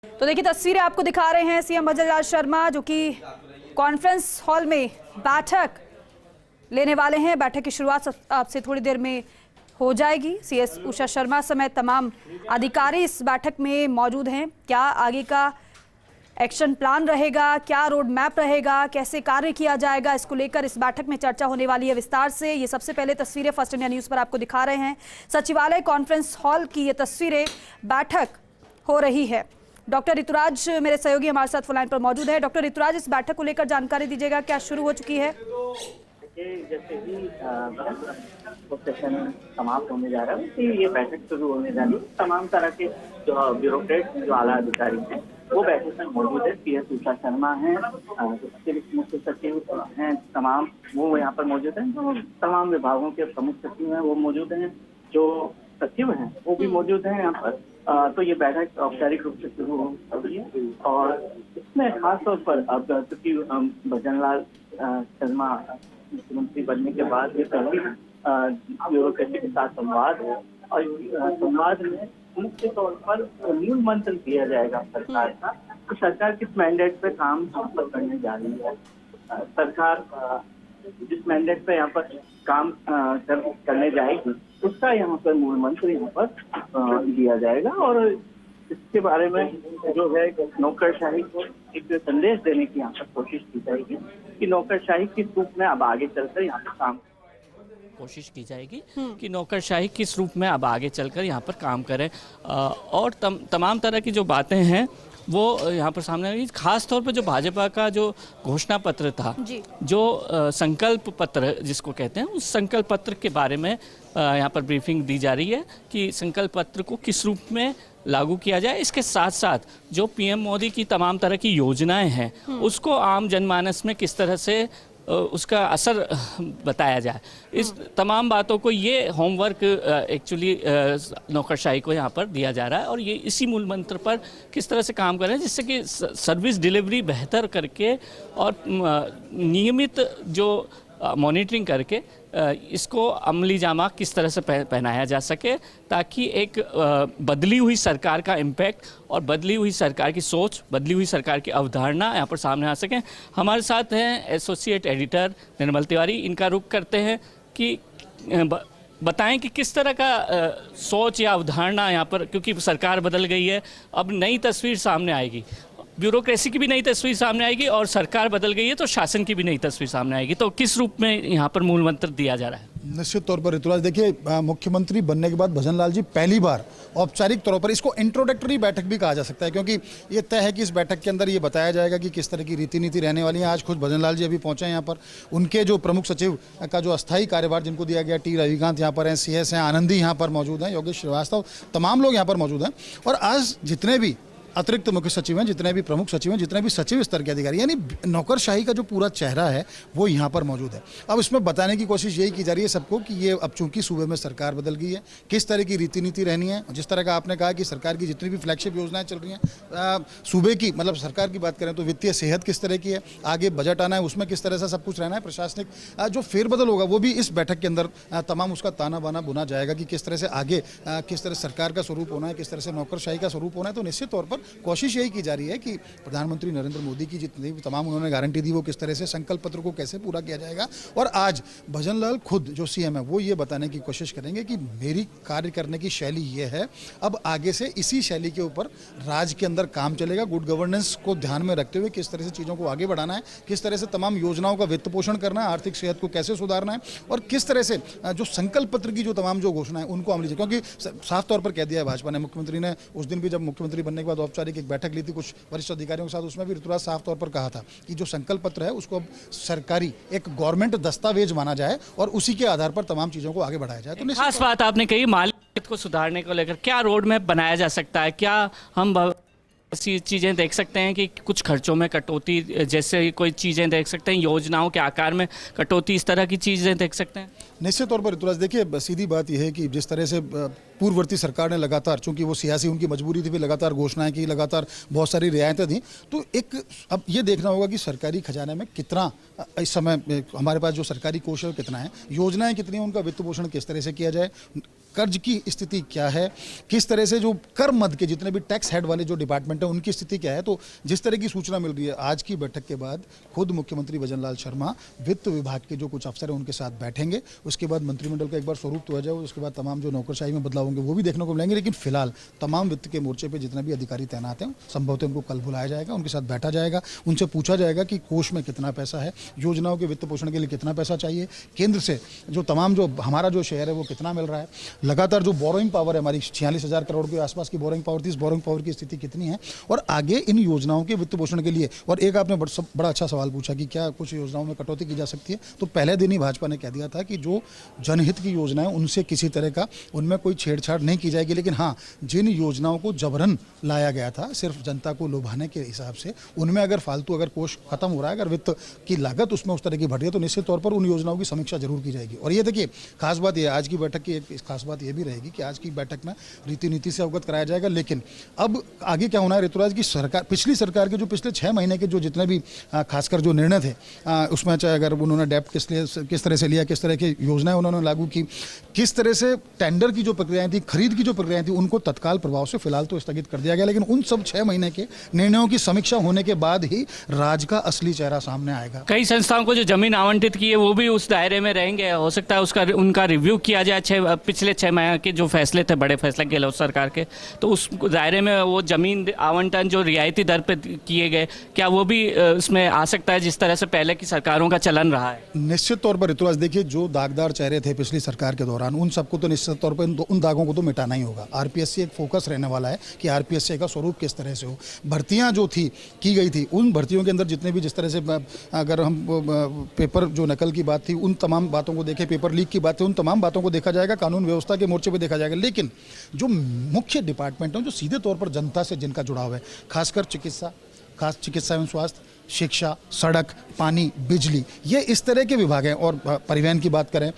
तो देखिए तस्वीरें आपको दिखा रहे हैं सीएम भजन लाल शर्मा जो कि कॉन्फ्रेंस हॉल में बैठक लेने वाले हैं। बैठक की शुरुआत आपसे थोड़ी देर में हो जाएगी। सीएस उषा शर्मा समेत तमाम अधिकारी इस बैठक में मौजूद हैं। क्या आगे का एक्शन प्लान रहेगा, क्या रोड मैप रहेगा, कैसे कार्य किया जाएगा, इसको लेकर इस बैठक में चर्चा होने वाली है विस्तार से। ये सबसे पहले तस्वीरें फर्स्ट इंडिया न्यूज़ पर आपको दिखा रहे हैं। सचिवालय कॉन्फ्रेंस हॉल की ये तस्वीरें, बैठक हो रही है। डॉक्टर ऋतुराज मेरे सहयोगी हमारे साथ फोन लाइन पर मौजूद है। डॉक्टर ऋतुराज, इस बैठक को लेकर जानकारी दीजिएगा, क्या शुरू हो चुकी है? जैसे ही सेशन समाप्त होने जा रहा है तो ये बैठक शुरू होने जा रही है। तमाम तरह के जो ब्यूरोक्रेट, जो आला अधिकारी हैं, वो बैठक में मौजूद है। सीएस उषा शर्मा हैं, अतिरिक्त मुख्य सचिव हैं, तमाम वो यहाँ पर मौजूद हैं। जो तमाम विभागों के प्रमुख सचिव हैं वो मौजूद हैं, जो सचिव हैं वो भी मौजूद हैं यहाँ पर। तो ये बैठक औपचारिक रूप से शुरू हो रही है और इसमें खासतौर पर अब क्योंकि भजन लाल शर्मा मुख्यमंत्री बनने के बाद ये पहली ब्यूरोक्रेसी के साथ संवाद है और संवाद में मुख्य तौर पर मूल मंत्र दिया जाएगा सरकार का कि सरकार किस मैंडेट पे काम करने जा रही है। सरकार जिस मैंडेट पे यहाँ पर काम करने जाएगी उसका यहाँ पर मूल मंत्र यहाँ पर दिया जाएगा और इसके बारे में जो है नौकरशाही को एक संदेश देने की यहाँ पर कोशिश की जाएगी कि नौकरशाही किस रूप में अब आगे चलकर यहाँ पर काम कोशिश की जाएगी कि नौकरशाही किस रूप में अब आगे चलकर यहाँ पर काम करें और तमाम तरह की जो बातें हैं वो यहाँ पर सामने आई। खास तौर पर जो भाजपा का जो घोषणा पत्र था, जो संकल्प पत्र जिसको कहते हैं, उस संकल्प पत्र के बारे में यहाँ पर ब्रीफिंग दी जा रही है कि संकल्प पत्र को किस रूप में लागू किया जाए। इसके साथ साथ जो पीएम मोदी की तमाम तरह की योजनाएं हैं उसको आम जनमानस में किस तरह से उसका असर बताया जाए। इस तमाम बातों को ये होमवर्क एक्चुअली नौकरशाही को यहाँ पर दिया जा रहा है और ये इसी मूल मंत्र पर किस तरह से काम कर रहे हैं जिससे कि सर्विस डिलीवरी बेहतर करके और नियमित जो मॉनिटरिंग करके इसको अमली जामा किस तरह से पहनाया जा सके ताकि एक बदली हुई सरकार का इम्पैक्ट और बदली हुई सरकार की सोच, बदली हुई सरकार की अवधारणा यहाँ पर सामने आ सकें। हमारे साथ हैं एसोसिएट एडिटर निर्मल तिवारी। इनका रुख करते हैं कि बताएं कि किस तरह का सोच या अवधारणा यहाँ पर, क्योंकि सरकार बदल गई है, अब नई तस्वीर सामने आएगी, ब्यूरोक्रेसी की भी नई तस्वीर सामने आएगी और सरकार बदल गई है तो शासन की भी नई तस्वीर सामने आएगी। तो किस रूप में यहाँ पर मूल मंत्र दिया जा रहा है? निश्चित तौर पर ऋतुराज, देखिए मुख्यमंत्री बनने के बाद भजन लाल जी पहली बार औपचारिक तौर पर, इसको इंट्रोडक्टरी बैठक भी कहा जा सकता है क्योंकि ये तय है कि इस बैठक के अंदर ये बताया जाएगा कि किस तरह की रीति नीति रहने वाली है। आज खुद भजन लाल जी अभी पहुंचे हैं यहाँ पर। उनके जो प्रमुख सचिव का जो अस्थायी कार्यभार जिनको दिया गया, टी रविकांत यहाँ पर हैं, CS हैं, आनंदी यहाँ पर मौजूद हैं, योगेश श्रीवास्तव, तमाम लोग यहाँ पर मौजूद हैं। और आज जितने भी अतिरिक्त मुख्य सचिव हैं, जितने भी प्रमुख सचिव हैं, जितने भी सचिव स्तर के अधिकारी, यानी नौकरशाही का जो पूरा चेहरा है वो यहाँ पर मौजूद है। अब इसमें बताने की कोशिश यही की जा रही है सबको कि ये अब चूंकि सूबे में सरकार बदल गई है, किस तरह की रीति नीति रहनी है। जिस तरह का आपने कहा कि सरकार की जितनी भी फ्लैगशिप योजनाएं चल रही हैं सूबे की, मतलब सरकार की बात करें तो वित्तीय सेहत किस तरह की है, आगे बजट आना है उसमें किस तरह से सब कुछ रहना है, प्रशासनिक जो फेरबदल होगा वो भी इस बैठक के अंदर तमाम उसका ताना बाना बुना जाएगा कि किस तरह से आगे किस तरह सरकार का स्वरूप होना है, किस तरह से नौकरशाही का स्वरूप होना है। तो निश्चित तौर पर कोशिश यही जा रही है कि प्रधानमंत्री नरेंद्र मोदी की जितनी भी तमाम उन्होंने गारंटी दी वो किस तरह से संकल्प पत्र को कैसे पूरा किया जाएगा। और आज भजन लाल खुद जो सीएम है वो ये बताने की कोशिश करेंगे कि मेरी कार्य करने की शैली ये है, अब आगे से इसी शैली के ऊपर राज्य के अंदर काम चलेगा। गुड गवर्नेंस को ध्यान में रखते हुए किस तरह से चीज़ों को आगे बढ़ाना है, किस तरह से तमाम योजनाओं का वित्त पोषण करना है, आर्थिक सेहत को कैसे सुधारना है और किस तरह से जो संकल्प पत्र की जो तमाम जो घोषणा है उनको अमली, क्योंकि साफ तौर पर कह दिया है भाजपा ने, मुख्यमंत्री ने उस दिन भी जब मुख्यमंत्री बनने के बाद औपचारिक एक बैठक ली थी कुछ वरिष्ठ अधिकारियों के साथ, उसमें भी ऋतुराज साफ तौर पर कहा था कि जो संकल्प पत्र है उसको अब सरकारी एक गवर्नमेंट दस्तावेज माना जाए और उसी के आधार पर तमाम चीजों को आगे बढ़ाया जाए। तो खास बात आपने कही, मालिकियत को सुधारने को लेकर क्या रोड मैप बनाया जा सकता है? क्या हम ऐसी चीज़ें देख सकते हैं कि कुछ खर्चों में कटौती जैसे कोई चीज़ें देख सकते हैं, योजनाओं के आकार में कटौती, इस तरह की चीज़ें देख सकते हैं? निश्चित तौर पर ऋतुराज, देखिए सीधी बात यह है कि जिस तरह से पूर्ववर्ती सरकार ने लगातार, चूंकि वो सियासी उनकी मजबूरी थी, भी लगातार घोषणाएं की, लगातार बहुत सारी रियायतें दी, तो एक अब ये देखना होगा कि सरकारी खजाने में कितना इस समय हमारे पास जो सरकारी कोष है कितना है, योजनाएं कितनी हैं, उनका वित्त पोषण किस तरह से किया जाए, कर्ज की स्थिति क्या है, किस तरह से जो कर मद के जितने भी टैक्स हेड वाले जो डिपार्टमेंट है उनकी स्थिति क्या है। तो जिस तरह की सूचना मिल रही है, आज की बैठक के बाद खुद मुख्यमंत्री भजन लाल शर्मा वित्त विभाग के जो कुछ अफसर हैं उनके साथ बैठेंगे, उसके बाद मंत्रिमंडल का एक बार स्वरूप तो आ जाए, उसके बाद तमाम जो नौकरशाही में बदलाव होंगे वो भी देखने को मिलेंगे। लेकिन फिलहाल तमाम वित्त के मोर्चे पर जितने भी अधिकारी तैनात हैं संभवतः उनको कल बुलाया जाएगा, उनके साथ बैठा जाएगा, उनसे पूछा जाएगा कि कोष में कितना पैसा है, योजनाओं के वित्त पोषण के लिए कितना पैसा चाहिए, केंद्र से जो तमाम जो हमारा जो शेयर है वो कितना मिल रहा है, लगातार जो बोरोइंग पावर है हमारी 46,000 करोड़ के आसपास की बोरोइंग पावर थी, इस बोरोइंग पावर की स्थिति कितनी है और आगे इन योजनाओं के वित्त पोषण के लिए। और एक आपने बड़ा अच्छा सवाल पूछा कि क्या कुछ योजनाओं में कटौती की जा सकती है, तो पहले दिन ही भाजपा ने कह दिया था कि जो जनहित की योजनाएं उनसे किसी तरह का उनमें कोई छेड़छाड़ नहीं की जाएगी। लेकिन हाँ, जिन योजनाओं को जबरन लाया गया था सिर्फ जनता को लुभाने के हिसाब से, उनमें अगर फालतू अगर कोष खत्म हो रहा है, अगर वित्त की लागत उसमें उस तरह की बढ़ रही है तो निश्चित तौर पर उन योजनाओं की समीक्षा जरूर की जाएगी। और ये देखिए खास बात ये, आज की बैठक की एक खास बात ये भी रहेगी कि आज की बैठक में रीति नीति से अवगत कराया जाएगा। लेकिन अब आगे क्या होना है ऋतुराज की सरकार, पिछली सरकार के जो पिछले 6 महीने के जो जितने भी खासकर जो निर्णय थे उसमें चाहे अगर उन्होंने डेप्ट किस तरह से लिया, किस तरह की योजनाएं उन्होंने लागू की, किस तरह से टेंडर की जो प्रक्रियाएं थी, खरीद की जो प्रक्रियाएं थी, उनको तत्काल प्रभाव से फिलहाल तो स्थगित कर दिया गया। लेकिन उन सब 6 महीने के निर्णयों की समीक्षा होने के बाद ही राज का असली चेहरा सामने आएगा। कई संस्थाओं को जो जमीन आवंटित की है वो भी उस दायरे में रहेंगे, हो सकता है उसका उनका रिव्यू किया जाए। पिछले 6 महीने के जो फैसले थे, बड़े फैसले गहलोत सरकार के, तो उस दायरे में वो जमीन आवंटन जो रियायती दर पे किए गए, क्या वो भी उसमें आ सकता है जिस तरह से पहले की सरकारों का चलन रहा है? निश्चित तौर पर ऋतुराज देखिए, जो दागदार चेहरे थे पिछली सरकार के दौरान उन सबको तो निश्चित तौर पर उन दागों को तो मिटाना ही होगा। आरपीएससी एक फोकस रहने वाला है कि आरपीएससी का स्वरूप किस तरह से हो। भर्तियां जो थी की गई थी, उन भर्तियों के अंदर जितने भी जिस तरह से अगर हम पेपर जो नकल की बात थी उन तमाम बातों को देखें, पेपर लीक की बात थी, उन तमाम बातों को देखा जाएगा, कानून व्यवस्था के मोर्चे पर देखा जाएगा। लेकिन जो मुख्य डिपार्टमेंट हैं जो सीधे तौर पर जनता से जिनका जुड़ाव है, खासकर चिकित्सा एवं स्वास्थ्य, शिक्षा, सड़क, पानी, बिजली, ये इस तरह के विभाग हैं। और परिवहन की बात करें,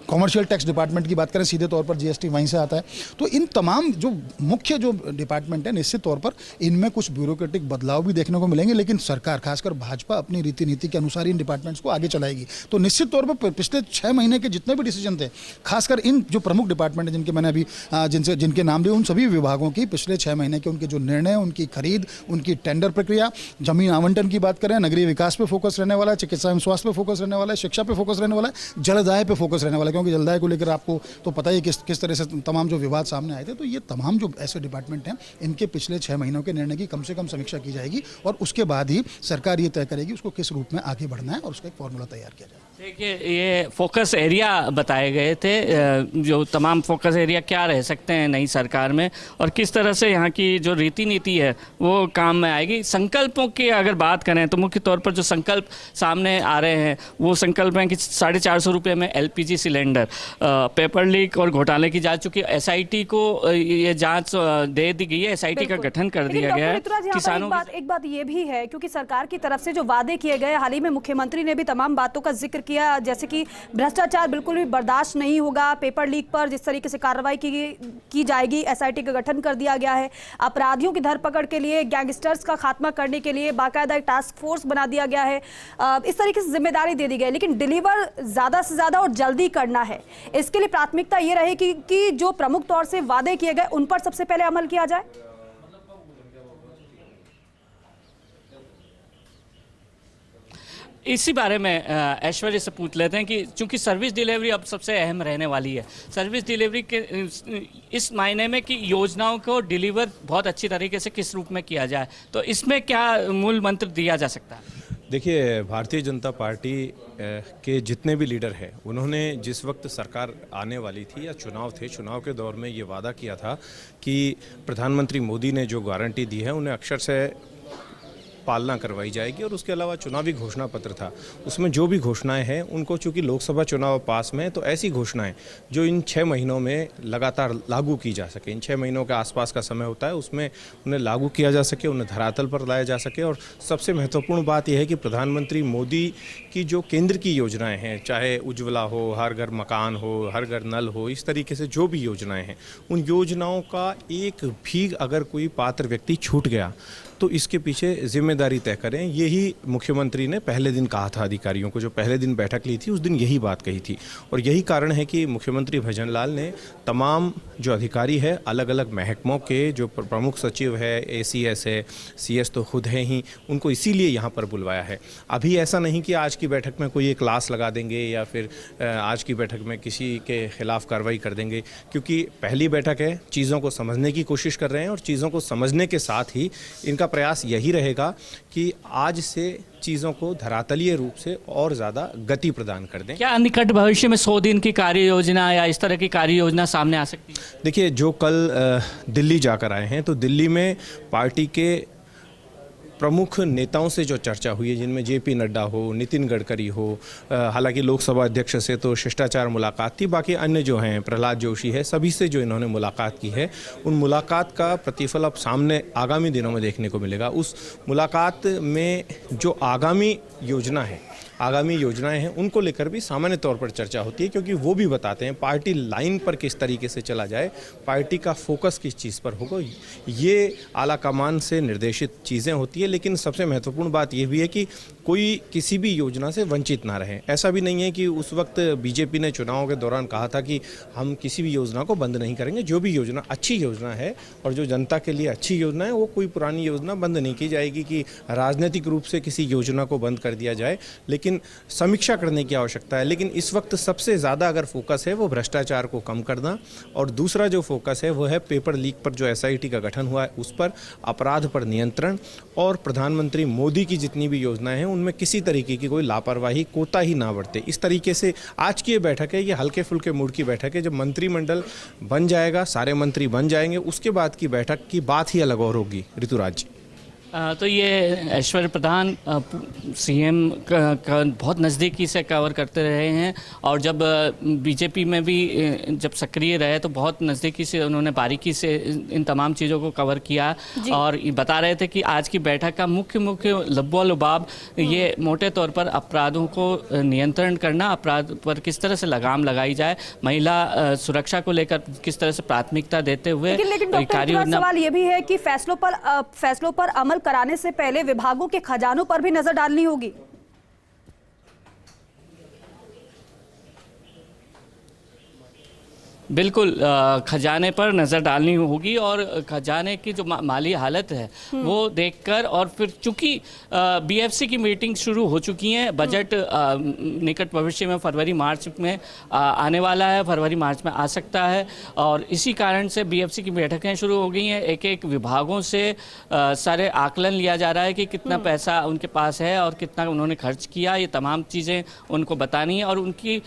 कॉमर्शियल टैक्स डिपार्टमेंट की बात करें, सीधे तौर पर जीएसटी वहीं से आता है। तो इन तमाम जो मुख्य जो डिपार्टमेंट है, निश्चित तौर पर इनमें कुछ ब्यूरोक्रेटिक बदलाव भी देखने को मिलेंगे। लेकिन सरकार, खासकर भाजपा, अपनी रीति नीति के अनुसार इन डिपार्टमेंट्स को आगे चलाएगी। तो निश्चित तौर पर पिछले 6 महीने के जितने भी डिसीजन थे, खासकर इन जो प्रमुख डिपार्टमेंट हैं जिनके मैंने अभी जिनके नाम लिए, उन सभी विभागों की पिछले 6 महीने के उनके जो निर्णय, उनकी खरीद, उनकी टेंडर प्रक्रिया, जमीन आवंटन की बात करें, नगरीय विकास पे फोकस रहने वाला है, चिकित्सा एवं स्वास्थ्य पे फोकस रहने वाला है, शिक्षा पे फोकस रहने वाला है, जलदाय पे फोकस रहने वाला है। क्योंकि जलदाय को लेकर आपको तो पता ही किस तरह से तमाम जो विवाद सामने आए थे। तो ये तमाम जो ऐसे डिपार्टमेंट हैं, इनके पिछले 6 महीनों के निर्णय की कम से कम समीक्षा की जाएगी और उसके बाद ही सरकार ये तय करेगी उसको किस रूप में आगे बढ़ना है और उसका एक फॉर्मूला तैयार किया जाए। देखिए, ये फोकस एरिया बताए गए थे, जो तमाम फोकस एरिया क्या रह सकते हैं नई सरकार में और किस तरह से यहाँ की जो रीति नीति है वो काम में आएगी। संकल्पों की अगर बात करें तो मुख्य तौर पर जो संकल्प सामने आ रहे हैं वो संकल्प हैं कि 450 रुपये में LPG सिलेंडर, पेपर लीक और घोटाले की जा चुकी SIT को ये जांच दे दी गई है, SIT का गठन कर दिया गया है। किसानों एक बात ये भी है, क्योंकि सरकार की तरफ से जो वादे किए गए, हाल ही में मुख्यमंत्री ने भी तमाम बातों का जिक्र किया, जैसे कि भ्रष्टाचार बिल्कुल भी बर्दाश्त नहीं होगा, पेपर लीक पर जिस तरीके से कार्रवाई की जाएगी, SIT का गठन कर दिया गया है, अपराधियों की धरपकड़ के लिए, गैंगस्टर्स का खात्मा करने के लिए बाकायदा एक टास्क फोर्स बना दिया गया है, इस तरीके से जिम्मेदारी दे दी गई। लेकिन डिलीवर ज्यादा से ज्यादा और जल्दी करना है, इसके लिए प्राथमिकता ये रहेगी कि जो प्रमुख तौर से वादे किए गए उन पर सबसे पहले अमल किया जाए। इसी बारे में ऐश्वर्य से पूछ लेते हैं कि चूंकि सर्विस डिलीवरी अब सबसे अहम रहने वाली है, सर्विस डिलीवरी के इस मायने में कि योजनाओं को डिलीवर बहुत अच्छी तरीके से किस रूप में किया जाए, तो इसमें क्या मूल मंत्र दिया जा सकता है? देखिए, भारतीय जनता पार्टी के जितने भी लीडर हैं, उन्होंने जिस वक्त सरकार आने वाली थी या चुनाव थे, चुनाव के दौर में ये वादा किया था कि प्रधानमंत्री मोदी ने जो गारंटी दी है उन्हें अक्षर से पालना करवाई जाएगी। और उसके अलावा चुनावी घोषणा पत्र था, उसमें जो भी घोषणाएं हैं उनको, चूंकि लोकसभा चुनाव पास में है, तो ऐसी घोषणाएं जो इन 6 महीनों में लगातार लागू की जा सके, इन 6 महीनों के आसपास का समय होता है, उसमें उन्हें लागू किया जा सके, उन्हें धरातल पर लाया जा सके। और सबसे महत्वपूर्ण बात यह है कि प्रधानमंत्री मोदी की जो केंद्र की योजनाएँ हैं, चाहे उज्ज्वला हो, हर घर मकान हो, हर घर नल हो, इस तरीके से जो भी योजनाएँ हैं, उन योजनाओं का एक भी अगर कोई पात्र व्यक्ति छूट गया तो इसके पीछे जिम्मेदारी तय करें। यही मुख्यमंत्री ने पहले दिन कहा था अधिकारियों को, जो पहले दिन बैठक ली थी उस दिन यही बात कही थी। और यही कारण है कि मुख्यमंत्री भजन लाल ने तमाम जो अधिकारी है, अलग अलग महकमों के जो प्रमुख सचिव है, ACS है, CS तो खुद है ही, उनको इसीलिए यहाँ पर बुलवाया है। अभी ऐसा नहीं कि आज की बैठक में कोई एक क्लास लगा देंगे या फिर आज की बैठक में किसी के खिलाफ कार्रवाई कर देंगे, क्योंकि पहली बैठक है, चीज़ों को समझने की कोशिश कर रहे हैं और चीज़ों को समझने के साथ ही इनका प्रयास यही रहेगा कि आज से चीज़ों को धरातलीय रूप से और ज़्यादा गति प्रदान कर दें। क्या निकट भविष्य में 100 दिन की कार्य योजना या इस तरह की कार्य योजना सामने आ सकती है? देखिए, जो कल दिल्ली जाकर आए हैं, तो दिल्ली में पार्टी के प्रमुख नेताओं से जो चर्चा हुई है, जिनमें JP नड्डा हो, नितिन गडकरी हो, हालांकि लोकसभा अध्यक्ष से तो शिष्टाचार मुलाकात थी, बाकी अन्य जो हैं, प्रहलाद जोशी है, सभी से जो इन्होंने मुलाकात की है, उन मुलाकात का प्रतिफल अब सामने आगामी दिनों में देखने को मिलेगा। उस मुलाकात में जो आगामी योजनाएं हैं, उनको लेकर भी सामान्य तौर पर चर्चा होती है, क्योंकि वो भी बताते हैं पार्टी लाइन पर किस तरीके से चला जाए, पार्टी का फोकस किस चीज़ पर होगा। ये आला कमान से निर्देशित चीज़ें होती है, लेकिन सबसे महत्वपूर्ण बात ये भी है कि कोई किसी भी योजना से वंचित ना रहे। ऐसा भी नहीं है कि उस वक्त बीजेपी ने चुनाव के दौरान कहा था कि हम किसी भी योजना को बंद नहीं करेंगे। जो भी योजना अच्छी योजना है और जो जनता के लिए अच्छी योजना है, वो कोई पुरानी योजना बंद नहीं की जाएगी कि राजनीतिक रूप से किसी योजना को बंद कर दिया जाए, लेकिन समीक्षा करने की आवश्यकता है। लेकिन इस वक्त सबसे ज़्यादा अगर फोकस है वो भ्रष्टाचार को कम करना, और दूसरा जो फोकस है वो है पेपर लीक पर जो SIT का गठन हुआ है उस पर, अपराध पर नियंत्रण, और प्रधानमंत्री मोदी की जितनी भी योजनाएं हैं उनमें किसी तरीके की कोई लापरवाही, कोताही ना बरते। इस तरीके से आज की ये बैठक है, ये हल्के फुल्के मूड की बैठक है। जब मंत्रिमंडल बन जाएगा, सारे मंत्री बन जाएंगे, उसके बाद की बैठक की बात ही अलग और होगी। ऋतुराज जी, तो ये ऐश्वर्य प्रधान CM का बहुत नज़दीकी से कवर करते रहे हैं, और जब बीजेपी में भी जब सक्रिय रहे तो बहुत नज़दीकी से उन्होंने बारीकी से इन तमाम चीज़ों को कवर किया, और बता रहे थे कि आज की बैठक का मुख्य लुबाब ये मोटे तौर पर अपराधों को नियंत्रण करना, अपराध पर किस तरह से लगाम लगाई जाए, महिला सुरक्षा को लेकर किस तरह से प्राथमिकता देते हुए कार्य योजना। सवाल ये भी है कि फैसलों पर अमल कराने से पहले विभागों के खजानों पर भी नजर डालनी होगी। बिल्कुल, खजाने पर नज़र डालनी होगी, और खजाने की जो माली हालत है वो देखकर, और फिर चूंकि BFC की मीटिंग शुरू हो चुकी है, बजट निकट भविष्य में फरवरी मार्च में आने वाला है, फरवरी मार्च में आ सकता है, और इसी कारण से BFC की बैठकें शुरू हो गई हैं। एक एक विभागों से सारे आकलन लिया जा रहा है कि कितना पैसा उनके पास है और कितना उन्होंने खर्च किया, ये तमाम चीज़ें उनको बतानी है, और उनकी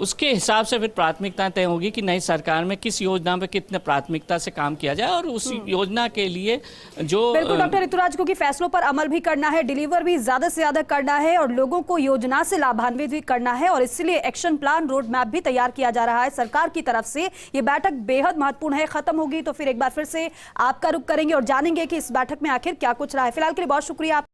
उसके हिसाब से फिर प्राथमिकता तय होगी कि नई सरकार में किस योजना पे कितने प्राथमिकता से काम किया जाए, और उस योजना के लिए जो बिल्कुल डॉक्टर ऋतुराज, क्योंकि फैसलों पर अमल भी करना है, डिलीवर भी ज्यादा से ज्यादा करना है, और लोगों को योजना से लाभान्वित भी करना है, और इसलिए एक्शन प्लान, रोड मैप भी तैयार किया जा रहा है सरकार की तरफ से। ये बैठक बेहद महत्वपूर्ण है। खत्म होगी तो फिर एक बार फिर से आपका रुख करेंगे और जानेंगे कि इस बैठक में आखिर क्या कुछ रहा है। फिलहाल के लिए बहुत शुक्रिया।